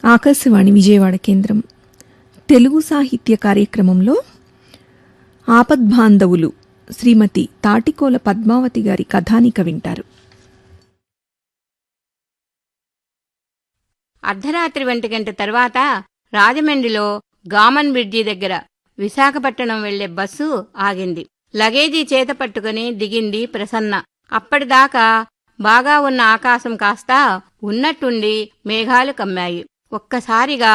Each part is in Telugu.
ఆకాశవాణి విజయవాడ కేంద్రం తెలుగు సాహిత్య కార్యక్రమంలో ఆపద్బాంధవులు శ్రీమతి తాటికోల పద్మావతి గారి కథానిక వింటారు. అర్ధరాత్రి 1 గంట తర్వాత రాజమండ్రిలో గామన్ బ్రిడ్జి దగ్గర విశాఖపట్నం వెళ్లే బస్సు ఆగింది. లగేజీ చేత పట్టుకుని దిగింది ప్రసన్న. అప్పటిదాకా బాగా ఉన్న ఆకాశం కాస్త ఉన్నట్టుండి మేఘాలు కమ్మాయి. ఒక్కసారిగా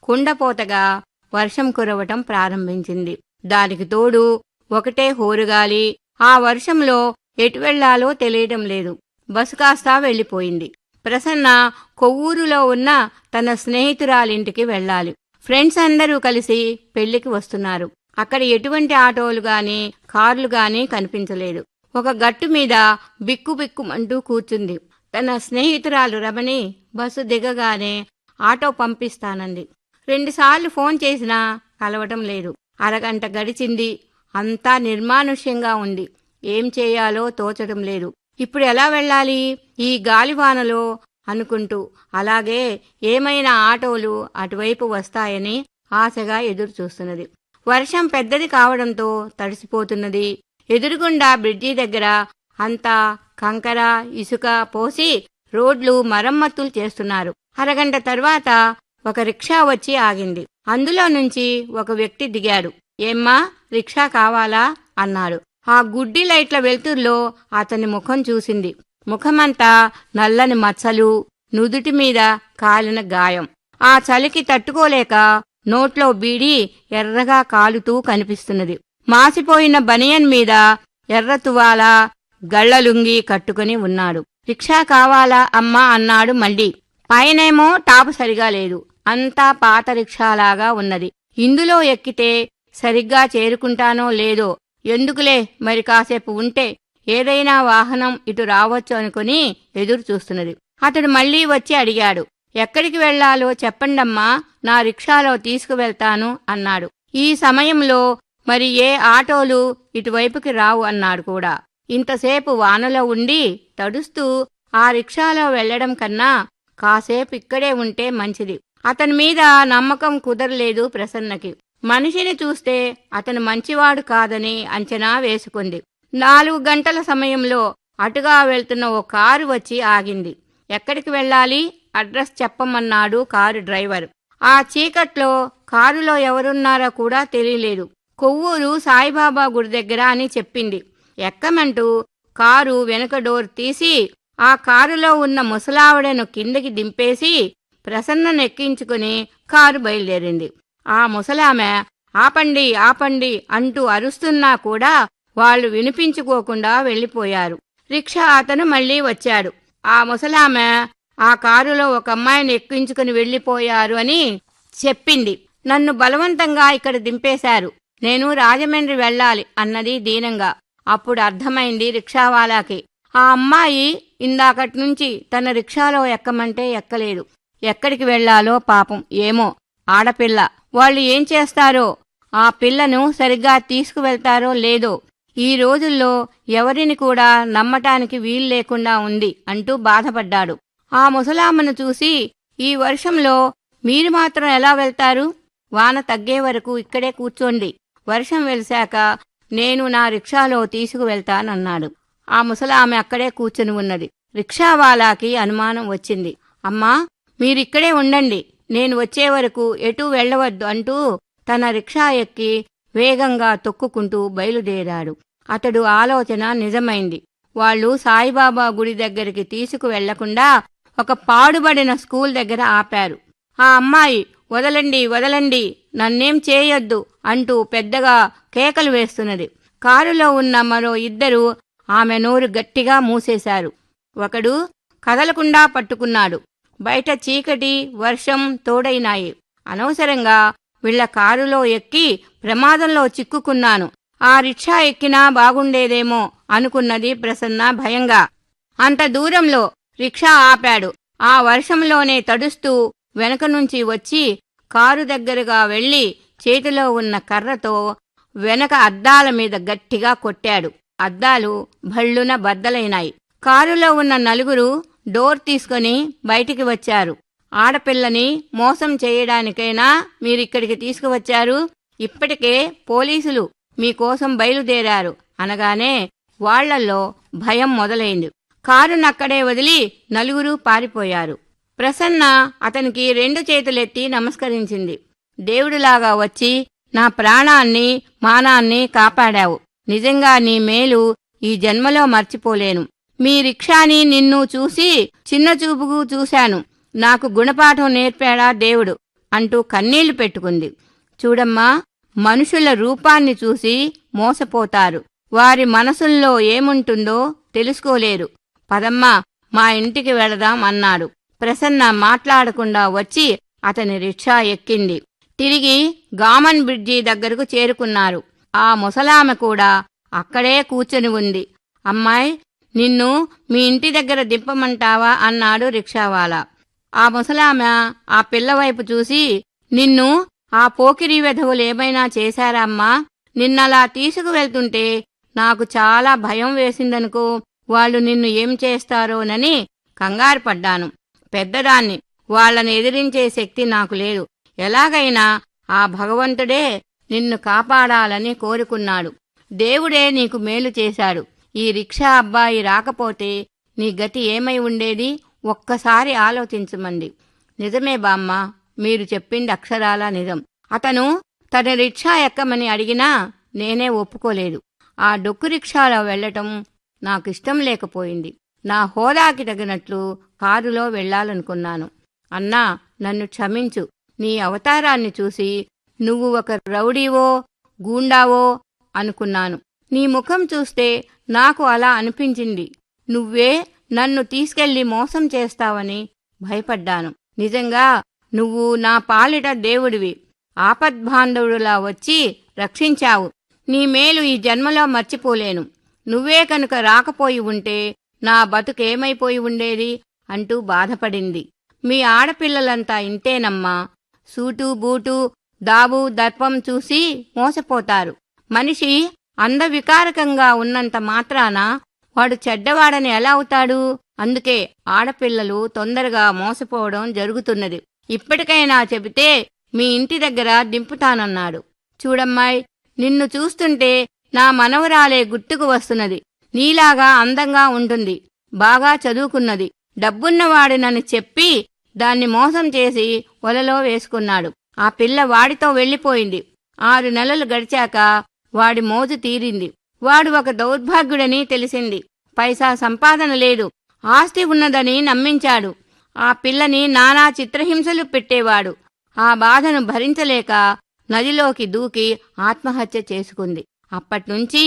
కుండపోతగా వర్షం కురవటం ప్రారంభించింది. దానికి తోడు ఒకటే హోరుగాలి. ఆ వర్షంలో ఎటు వెళ్లాలో తెలియటం లేదు. బస్సు కాస్తా వెళ్లిపోయింది. ప్రసన్న కొవ్వూరులో ఉన్న తన స్నేహితురాలింటికి వెళ్ళాలి. ఫ్రెండ్స్ అందరూ కలిసి పెళ్లికి వస్తున్నారు. అక్కడ ఎటువంటి ఆటోలు గాని కార్లు గాని కనిపించలేదు. ఒక గట్టు మీద బిక్కుబిక్కుమంటూ కూర్చుంది. తన స్నేహితురాలు రమణి బస్సు దిగగానే ఆటో పంపిస్తానంది. 2 సార్లు ఫోన్ చేసినా కలవటం లేదు. అరగంట గడిచింది. అంతా నిర్మానుష్యంగా ఉంది. ఏం చేయాలో తోచటం లేదు. ఇప్పుడు ఎలా వెళ్ళాలి ఈ గాలివానలో అనుకుంటూ అలాగే ఏమైనా ఆటోలు అటువైపు వస్తాయని ఆశగా ఎదురుచూస్తున్నది. వర్షం పెద్దది కావడంతో తడిసిపోతున్నది. ఎదురుగుండా బ్రిడ్జి దగ్గర అంతా కంకర ఇసుక పోసి రోడ్లు మరమ్మతులు చేస్తున్నారు. అరగంట తర్వాత ఒక రిక్షా వచ్చి ఆగింది. అందులో నుంచి ఒక వ్యక్తి దిగాడు. ఏమ్మా, రిక్షా కావాలా అన్నాడు. ఆ గుడ్డి లైట్ల వెలుతుర్లో అతని ముఖం చూసింది. ముఖమంతా నల్లని మచ్చలు, నుదుటి మీద కాలిన గాయం. ఆ చలికి తట్టుకోలేక నోట్లో బీడి ఎర్రగా కాలుతూ కనిపిస్తున్నది. మాసిపోయిన బనియన్ మీద ఎర్ర తువాల గళ్లలుంగి కట్టుకుని ఉన్నాడు. రిక్షా కావాలా అమ్మా అన్నాడు మళ్ళీ. పైనేమో టాపు సరిగా లేదు. అంతా పాత రిక్షాలాగా ఉన్నది. ఇందులో ఎక్కితే సరిగ్గా చేరుకుంటానో లేదో, ఎందుకులే మరి కాసేపు ఉంటే ఏదైనా వాహనం ఇటు రావచ్చు అనుకుని ఎదురు చూస్తున్నది. అతడు మళ్లీ వచ్చి అడిగాడు. ఎక్కడికి వెళ్లాలో చెప్పండమ్మా, నా రిక్షాలో తీసుకువెళ్తాను అన్నాడు. ఈ సమయంలో మరి ఏ ఆటోలు ఇటువైపుకి రావు అన్నాడు కూడా. ఇంతసేపు వానలో ఉండి తడుస్తూ ఆ రిక్షాలో వెళ్లడం కన్నా కాసేపు ఇక్కడే ఉంటే మంచిది. అతని మీద నమ్మకం కుదరలేదు ప్రసన్నకి. మనిషిని చూస్తే అతను మంచివాడు కాదని అంచనా వేసుకుంది. 4 గంటల సమయంలో అటుగా వెళ్తున్న ఓ కారు వచ్చి ఆగింది. ఎక్కడికి వెళ్ళాలి అడ్రస్ చెప్పమన్నాడు కారు డ్రైవర్. ఆ చీకట్లో కారులో ఎవరున్నారో కూడా తెలియలేదు. కొవ్వూరు సాయిబాబా గుడి దగ్గర అని చెప్పింది. ఎక్కమంటూ కారు వెనుక డోర్ తీసి ఆ కారులో ఉన్న ముసలావిడను కిందకి దింపేసి ప్రసన్ననెక్కించుకుని కారు బయలుదేరింది. ఆ ముసలామె ఆపండి ఆపండి అంటూ అరుస్తున్నా కూడా వాళ్ళు వినిపించుకోకుండా వెళ్ళిపోయారు. రిక్షా అతను మళ్లీ వచ్చాడు. ఆ ముసలామె ఆ కారులో ఒక అమ్మాయిని ఎక్కించుకుని వెళ్ళిపోయారు అని చెప్పింది. నన్ను బలవంతంగా ఇక్కడ దింపేశారు. నేను రాజమండ్రి వెళ్ళాలి అన్నది దీనంగా. అప్పుడు అర్థమైంది రిక్షావాలాకి. ఆ అమ్మాయి ఇందాకట్నుంచి తన రిక్షాలో ఎక్కమంటే ఎక్కలేదు. ఎక్కడికి వెళ్లాలో పాపం, ఏమో ఆడపిల్ల, వాళ్ళు ఏం చేస్తారో, ఆ పిల్లను సరిగ్గా తీసుకువెళ్తారో లేదో, ఈ రోజుల్లో ఎవరిని కూడా నమ్మటానికి వీల్లేకుండా ఉంది అంటూ బాధపడ్డాడు. ఆ ముసలామ్మను చూసి, ఈ వర్షంలో మీరు మాత్రం ఎలా వెళ్తారు? వాన తగ్గే వరకు ఇక్కడే కూర్చోండి. వర్షం వెలిశాక నేను నా రిక్షాలో తీసుకువెళ్తానన్నాడు. ఆ ముసలామె అక్కడే కూర్చుని ఉన్నది. రిక్షావాలాకి అనుమానం వచ్చింది. అమ్మా, మీరిక్కడే ఉండండి, నేను వచ్చే వరకు ఎటూ వెళ్లవద్దు అంటూ తన రిక్షా ఎక్కి వేగంగా తొక్కుకుంటూ బయలుదేరాడు. అతడు ఆలోచన నిజమైంది. వాళ్ళు సాయిబాబా గుడి దగ్గరికి తీసుకువెళ్లకుండా ఒక పాడుబడిన స్కూల్ దగ్గర ఆపారు. ఆ అమ్మాయి వదలండి వదలండి, నన్నేం చేయొద్దు అంటూ పెద్దగా కేకలు వేస్తున్నది. కారులో ఉన్న మరో 2 ఆమె నోరు గట్టిగా మూసేశారు. ఒకడు కదలకుండా పట్టుకున్నాడు. బయట చీకటి, వర్షం తోడైనాయి. అనవసరంగా వీళ్ల కారులో ఎక్కి ప్రమాదంలో చిక్కుకున్నాను. ఆ రిక్షా ఎక్కినా బాగుండేదేమో అనుకున్నది ప్రసన్న భయంగా. అంత దూరంలో రిక్షా ఆపాడు. ఆ వర్షంలోనే తడుస్తూ వెనక నుంచి వచ్చి కారు దగ్గరగా వెళ్లి చేతిలో ఉన్న కర్రతో వెనక అద్దాల మీద గట్టిగా కొట్టాడు. అద్దాలు భళ్ళున బద్దలైనాయి. కారులో ఉన్న 4 డోర్ తీసుకుని బయటికి వచ్చారు. ఆడపిల్లని మోసం చేయడానికైనా మీరిక్కడికి తీసుకువచ్చారు? ఇప్పటికే పోలీసులు మీకోసం బయలుదేరారు అనగానే వాళ్లల్లో భయం మొదలైంది. కారునక్కడే వదిలి నలుగురు పారిపోయారు. ప్రసన్న అతనికి 2 చేతులెత్తి నమస్కరించింది. దేవుడిలాగా వచ్చి నా ప్రాణాన్ని మానాన్ని కాపాడావు. నిజంగా నీ మేలు ఈ జన్మలో మర్చిపోలేను. మీ రిక్షాని నిన్ను చూసి చిన్న చూపుకు చూశాను. నాకు గుణపాఠం నేర్పాడా దేవుడు అంటూ కన్నీళ్లు పెట్టుకుంది. చూడమ్మా, మనుషుల రూపాన్ని చూసి మోసపోతారు. వారి మనసుల్లో ఏముంటుందో తెలుసుకోలేరు. పదమ్మా, మా ఇంటికి వెళదాం అన్నాడు. ప్రసన్న మాట్లాడకుండా వచ్చి అతని రిక్షా ఎక్కింది. తిరిగి గామన్ బ్రిడ్జి దగ్గరకు చేరుకున్నారు. ఆ ముసలామె కూడా అక్కడే కూర్చొని ఉంది. అమ్మాయి, నిన్ను మీ ఇంటి దగ్గర దింపమంటావా అన్నాడు రిక్షావాలా. ఆ ముసలామె ఆ పిల్లవైపు చూసి, నిన్ను ఆ పోకిరీ వెధవులేమైనా చేశారా అమ్మా? నిన్నలా తీసుకువెళ్తుంటే నాకు చాలా భయం వేసిందనుకో. వాళ్ళు నిన్ను ఏం చేస్తారోనని కంగారు పడ్డాను. పెద్దదాన్ని, వాళ్ళని ఎదిరించే శక్తి నాకు లేదు. ఎలాగైనా ఆ భగవంతుడే నిన్ను కాపాడాలని కోరుకున్నాడు. దేవుడే నీకు మేలు చేశాడు. ఈ రిక్షా అబ్బాయి రాకపోతే నీ గతి ఏమై ఉండేది? ఒక్కసారి ఆలోచించమంది. నిజమే బామ్మ, మీరు చెప్పింది అక్షరాలా నిజం. అతను తన రిక్షా ఎక్కమని అడిగినా నేనే ఒప్పుకోలేదు. ఆ డొక్కు రిక్షాలో వెళ్లటం నాకిష్టం లేకపోయింది. నా హోదాకి తగినట్లు కారులో వెళ్లాలనుకున్నాను. అన్నా, నన్ను క్షమించు. నీ అవతారాన్ని చూసి నువ్వు ఒక రౌడీవో గూండావో అనుకున్నాను. నీ ముఖం చూస్తే నాకు అలా అనిపించింది. నువ్వే నన్ను తీసుకెళ్లి మోసం చేస్తావని భయపడ్డాను. నిజంగా నువ్వు నా పాలిట దేవుడివి. ఆపద్బాంధవుడులా వచ్చి రక్షించావు. నీ మేలు ఈ జన్మలో మర్చిపోలేను. నువ్వే కనుక రాకపోయి ఉంటే నా బతుకేమైపోయి ఉండేది అంటూ బాధపడింది. మీ ఆడపిల్లలంతా ఇంతేనమ్మా. సూటు బూటు దాబు దర్పం చూసి మోసపోతారు. మనిషి అందవికారకంగా ఉన్నంత మాత్రాన వాడు చెడ్డవాడని ఎలా అవుతాడు? అందుకే ఆడపిల్లలు తొందరగా మోసపోవడం జరుగుతున్నది. ఇప్పటికైనా చెబితే మీ ఇంటి దగ్గర దింపుతానన్నాడు. చూడమ్మాయ్, నిన్ను చూస్తుంటే నా మనవరాలే గుర్తుకు వస్తున్నది. నీలాగా అందంగా ఉంటుంది, బాగా చదువుకున్నది. డబ్బున్నవాడినని చెప్పి దాన్ని మోసం చేసి వలలో వేసుకున్నాడు. ఆ పిల్ల వాడితో వెళ్ళిపోయింది. 6 నెలలు గడిచాక వాడి మోజు తీరింది. వాడు ఒక దౌర్భాగ్యుడని తెలిసింది. పైసా సంపాదన లేదు, ఆస్తి ఉన్నదని నమ్మించాడు. ఆ పిల్లని నానా చిత్రహింసలు పెట్టేవాడు. ఆ బాధను భరించలేక నదిలోకి దూకి ఆత్మహత్య చేసుకుంది. అప్పట్నుంచి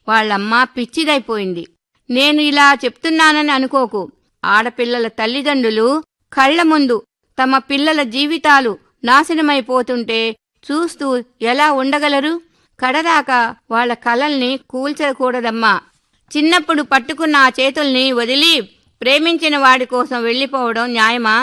వాళ్ళమ్మ పిచ్చిదైపోయింది. నేను ఇలా చెప్తున్నానని అనుకోకు. ఆడపిల్లల తల్లిదండ్రులు కళ్ల ముందు తమ పిల్లల జీవితాలు నాశనమైపోతుంటే చూస్తూ ఎలా ఉండగలరు? కడదాకా వాళ్ల కలల్ని కూల్చకూడదమ్మా. చిన్నప్పుడు పట్టుకున్న ఆ చేతుల్ని వదిలి ప్రేమించిన వాడి కోసం వెళ్ళిపోవడం న్యాయమా?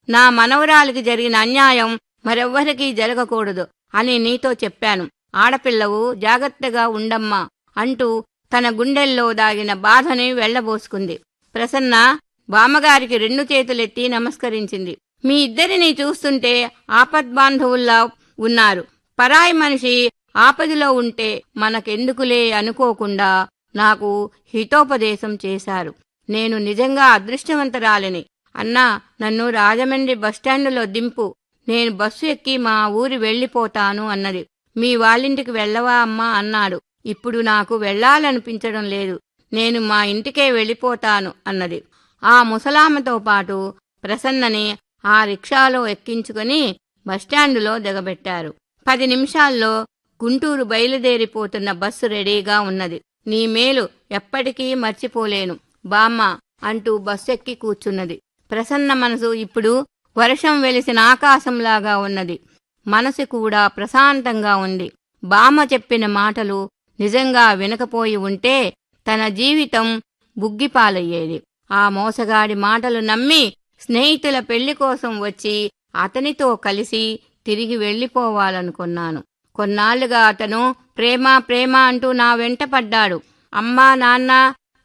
నా మనవరాలికి జరిగిన అన్యాయం మరెవ్వరికీ జరగకూడదు అని నీతో చెప్పాను. ఆడపిల్లవు, జాగ్రత్తగా ఉండమ్మా అంటూ తన గుండెల్లో దాగిన బాధని వెళ్లబోసుకుంది. ప్రసన్న బామ్మగారికి 2 చేతులెత్తి నమస్కరించింది. మీ ఇద్దరిని చూస్తుంటే ఆపద్బాంధవుల్లా ఉన్నారు. పరాయి మనిషి ఆపదిలో ఉంటే మనకెందుకులే అనుకోకుండా నాకు హితోపదేశం చేశారు. నేను నిజంగా అదృష్టవంతరాలిని. అన్నా, నన్ను రాజమండ్రి బస్టాండులో దింపు. నేను బస్సు ఎక్కి మా ఊరి వెళ్ళిపోతాను అన్నది. మీ వాళ్ళింటికి వెళ్ళవా అమ్మా అన్నాడు. ఇప్పుడు నాకు వెళ్ళాలనిపించడం లేదు. నేను మా ఇంటికే వెళ్ళిపోతాను అన్నది. ఆ ముసలామెతో పాటు ప్రసన్నని ఆ రిక్షాలో ఎక్కించుకుని బస్టాండులో దిగబెట్టారు. 10 నిమిషాల్లో గుంటూరు బయలుదేరిపోతున్న బస్సు రెడీగా ఉన్నది. నీ మేలు ఎప్పటికీ మర్చిపోలేను బామ్మ అంటూ బస్సెక్కి కూర్చున్నది. ప్రసన్న మనసు ఇప్పుడు వర్షం వెలిసిన ఆకాశంలాగా ఉన్నది. మనసు కూడా ప్రశాంతంగా ఉంది. బామ్మ చెప్పిన మాటలు నిజంగా వినకపోయి ఉంటే తన జీవితం బుగ్గిపాలయ్యేది. ఆ మోసగాడి మాటలు నమ్మి స్నేహితుల పెళ్లి కోసం వచ్చి అతనితో కలిసి తిరిగి వెళ్ళిపోవాలనుకున్నాను. కొన్నాళ్లుగా అతను ప్రేమ ప్రేమ అంటూ నా వెంట పడ్డాడు. అమ్మా నాన్న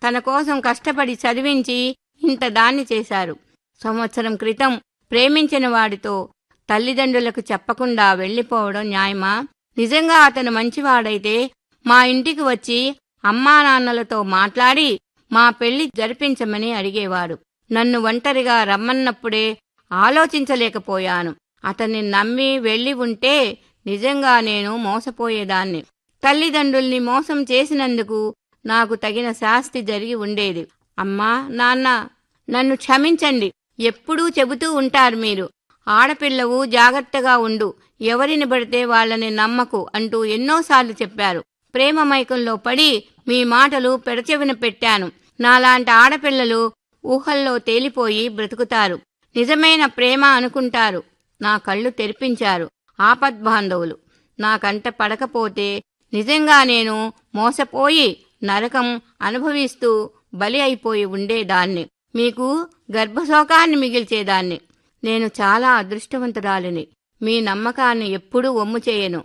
తన కోసం కష్టపడి చదివించి ఇంత దాన్ని చేశారు. సంవత్సరం క్రితం ప్రేమించిన వాడితో తల్లిదండ్రులకు చెప్పకుండా వెళ్ళిపోవడం న్యాయమా? నిజంగా అతను మంచివాడైతే మా ఇంటికి వచ్చి అమ్మా నాన్నలతో మాట్లాడి మా పెళ్లి జరిపించమని అడిగేవాడు. నన్ను ఒంటరిగా రమ్మన్నప్పుడే ఆలోచించలేకపోయాను. అతన్ని నమ్మి వెళ్ళి ఉంటే నిజంగా నేను మోసపోయేదాన్ని. తల్లిదండ్రుల్ని మోసం చేసినందుకు నాకు తగిన శాస్తి జరిగి ఉండేది. అమ్మా, నాన్న, నన్ను క్షమించండి. ఎప్పుడూ చెబుతూ ఉంటారు మీరు, ఆడపిల్లవు జాగ్రత్తగా ఉండు, ఎవరిని పడితే వాళ్ళని నమ్మకు అంటూ ఎన్నోసార్లు చెప్పారు. ప్రేమ మైకంలో పడి మీ మాటలు పెడచెవిన పెట్టాను. నాలాంటి ఆడపిల్లలు ఊహల్లో తేలిపోయి బ్రతుకుతారు. నిజమైన ప్రేమ అనుకుంటారు. నా కళ్ళు తెరిపించారు ఆపద్బాంధవులు. నా కంట పడకపోతే నిజంగా నేను మోసపోయి నరకం అనుభవిస్తూ బలి అయిపోయి ఉండేదాన్ని. మీకు గర్భశోకాన్ని మిగిల్చేదాన్ని. నేను చాలా అదృష్టవంతురాలిని. మీ నమ్మకాన్ని ఎప్పుడూ వమ్ము చేయను.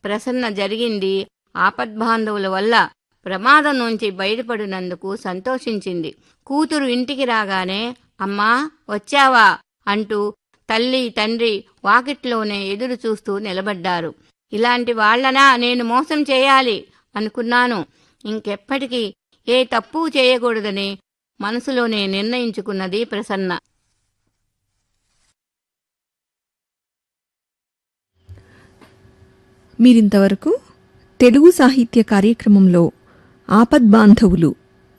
ప్రసన్న జరిగింది ఆపద్బాంధవుల వల్ల ప్రమాదం నుంచి బయటపడినందుకు సంతోషించింది. కూతురు ఇంటికి రాగానే అమ్మా వచ్చావా అంటూ తల్లి తండ్రి వాకిట్లోనే ఎదురు చూస్తూ నిలబడ్డారు. ఇలాంటి వాళ్లనా నేను మోసం చేయాలి అనుకున్నాను. ఇంకెప్పటికీ ఏ తప్పు చేయకూడదని మనసులోనే నిర్ణయించుకున్నది ప్రసన్న. మీరింతవరకు తెలుగు సాహిత్య కార్యక్రమంలో ఆపద్బాంధవులు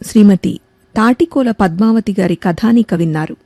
శ్రీమతి తాటికోల పద్మావతి గారి కథానిక విన్నారు.